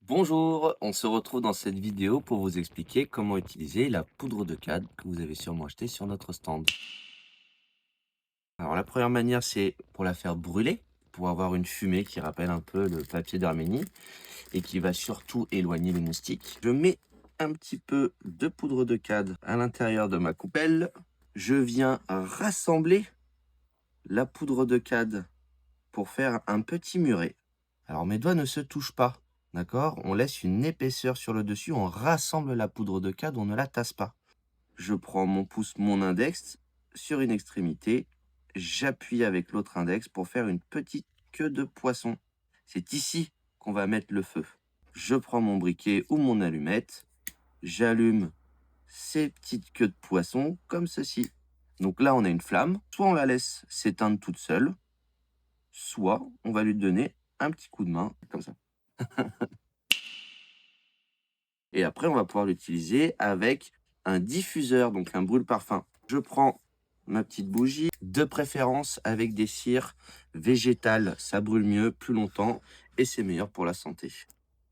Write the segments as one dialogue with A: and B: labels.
A: Bonjour, on se retrouve dans cette vidéo pour vous expliquer comment utiliser la poudre de cad que vous avez sûrement acheté sur notre stand. Alors la première manière, c'est pour la faire brûler, pour avoir une fumée qui rappelle un peu le papier d'Arménie et qui va surtout éloigner les moustiques. Je mets un petit peu de poudre de cad à l'intérieur de ma coupelle. Je viens rassembler la poudre de cad pour faire un petit muret. Alors mes doigts ne se touchent pas, d'accord? On laisse une épaisseur sur le dessus, on rassemble la poudre de cad, on ne la tasse pas. Je prends mon pouce, mon index sur une extrémité, j'appuie avec l'autre index pour faire une petite queue de poisson. C'est ici qu'on va mettre le feu. Je prends mon briquet ou mon allumette, j'allume ces petites queues de poisson comme ceci. Donc là, on a une flamme, soit on la laisse s'éteindre toute seule, soit on va lui donner un petit coup de main, comme ça. Et après, on va pouvoir l'utiliser avec un diffuseur, donc un brûle-parfum. Je prends ma petite bougie, de préférence avec des cires végétales. Ça brûle mieux, plus longtemps, et c'est meilleur pour la santé.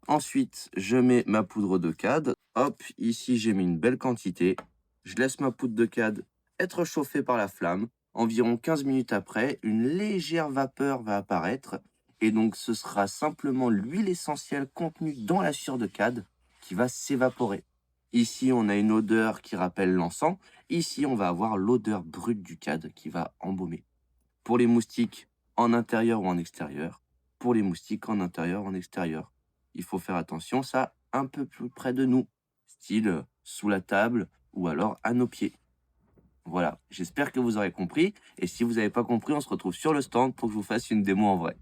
A: Ensuite, je mets ma poudre de cad. Hop, ici, j'ai mis une belle quantité. Je laisse ma poudre de cad être chauffée par la flamme. Environ 15 minutes après, une légère vapeur va apparaître. Et donc, ce sera simplement l'huile essentielle contenue dans la cire de cad qui va s'évaporer. Ici, on a une odeur qui rappelle l'encens. Ici, on va avoir l'odeur brute du cad qui va embaumer. Pour les moustiques, en intérieur ou en extérieur. Pour les moustiques, en intérieur ou en extérieur. Il faut faire attention, ça, un peu plus près de nous. Style sous la table ou alors à nos pieds. Voilà, j'espère que vous aurez compris. Et si vous n'avez pas compris, on se retrouve sur le stand pour que je vous fasse une démo en vrai.